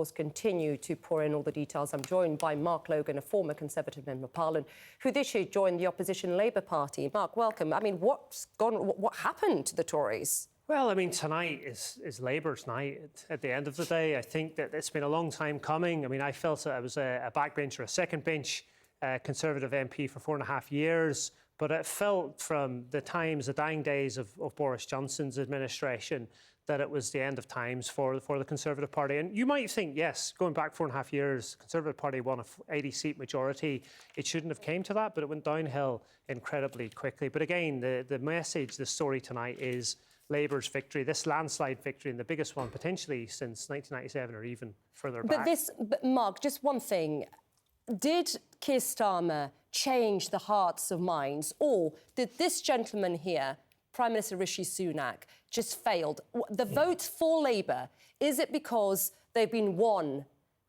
Continue to pour in all the details. I'm joined by Mark Logan, a former Conservative Member of Parliament, who this year joined the opposition Labour Party. Mark, welcome. I mean, what happened to the Tories? Well, I mean, tonight is Labour's night. At the end of the day, I think that it's been a long time coming. I mean, I felt that I was a backbench or a second bench Conservative MP for 4.5 years, but it felt from the dying days of Boris Johnson's administration, that it was the end of times for the Conservative Party. And you might think, yes, going back 4.5 years, Conservative Party won a 80-seat majority. It shouldn't have came to that, but it went downhill incredibly quickly. But again, the message, the story tonight is Labour's victory, this landslide victory, and the biggest one potentially since 1997 or even further back. But Mark, just one thing. Did Keir Starmer change the hearts of minds, or did this gentleman here, Prime Minister Rishi Sunak, just failed? The vote for Labour, is it because they've been won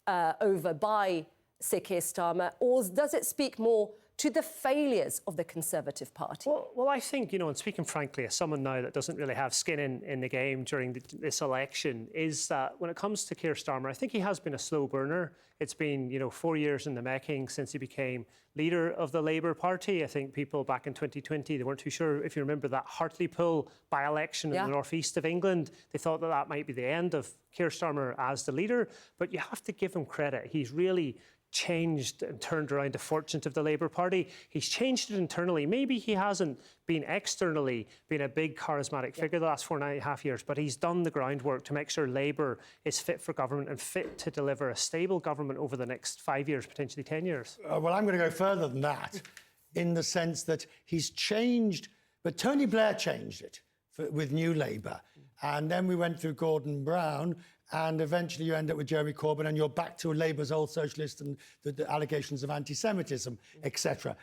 over by Sir Keir Starmer, or does it speak more to the failures of the Conservative Party? Well, I think, and speaking frankly, as someone now that doesn't really have skin in the game during this election, is that when it comes to Keir Starmer, I think he has been a slow burner. It's been, 4 years in the making since he became leader of the Labour Party. I think people back in 2020, they weren't too sure, if you remember that Hartlepool by-election in the northeast of England. They thought that might be the end of Keir Starmer as the leader. But you have to give him credit. He's really changed and turned around the fortunes of the Labour Party. He's changed it internally. Maybe he hasn't been externally been a big charismatic figure the last 4.5 years, but he's done the groundwork to make sure Labour is fit for government and fit to deliver a stable government over the next 5 years, potentially 10 years. Well, I'm going to go further than that in the sense that he's changed, but Tony Blair changed it with New Labour. And then we went through Gordon Brown, and eventually you end up with Jeremy Corbyn, and you're back to Labour's old socialist and the allegations of anti-Semitism, etc.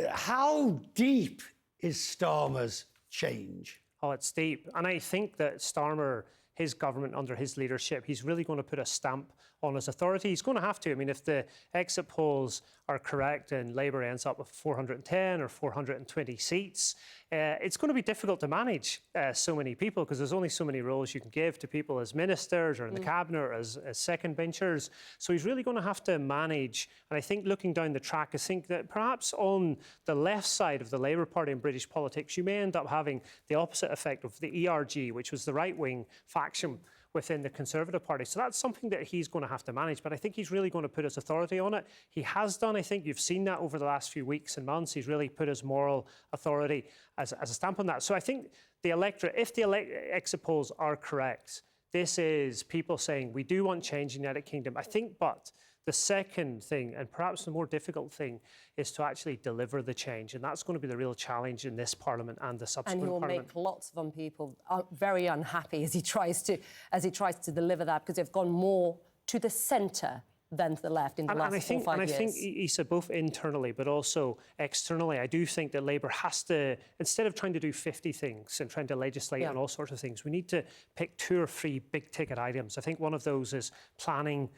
How deep is Starmer's change? Oh, it's deep. And I think that Starmer, his government under his leadership, he's really going to put a stamp on his authority. He's going to have to. I mean, if the exit polls are correct and Labour ends up with 410 or 420 seats, it's going to be difficult to manage so many people, because there's only so many roles you can give to people as ministers or in the cabinet or as second benchers. So he's really going to have to manage. And I think looking down the track, I think that perhaps on the left side of the Labour Party in British politics, you may end up having the opposite effect of the ERG, which was the right-wing faction within the Conservative Party. So that's something that he's going to have to manage. But I think he's really going to put his authority on it. He has done. I think you've seen that over the last few weeks and months. He's really put his moral authority as a stamp on that. So I think the electorate, if the exit polls are correct, this is people saying we do want change in the United Kingdom. I think, but the second thing, and perhaps the more difficult thing, is to actually deliver the change. And that's going to be the real challenge in this Parliament and the subsequent Parliament. And he will make lots of people very unhappy as he tries to deliver that, because they've gone more to the centre than to the left in the last 4 or 5 years. And I think, Issa, both internally but also externally, I do think that Labour has to, instead of trying to do 50 things and trying to legislate on all sorts of things, we need to pick 2 or 3 big-ticket items. I think one of those is planning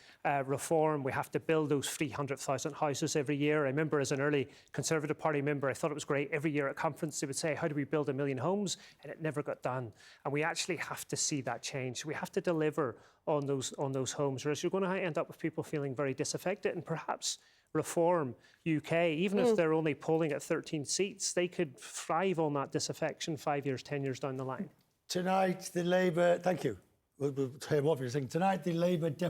reform. We have to build those 300,000 houses every year. I remember as an early Conservative Party member, I thought it was great. Every year at conference, they would say, how do we build 1 million homes? And it never got done. And we actually have to see that change. We have to deliver on those homes, or else you're going to end up with people feeling very disaffected. And perhaps Reform UK, even if they're only polling at 13 seats, they could thrive on that disaffection 5 years, 10 years down the line. Tonight, the Labour... Thank you. We'll hear more from you. Tonight, the Labour...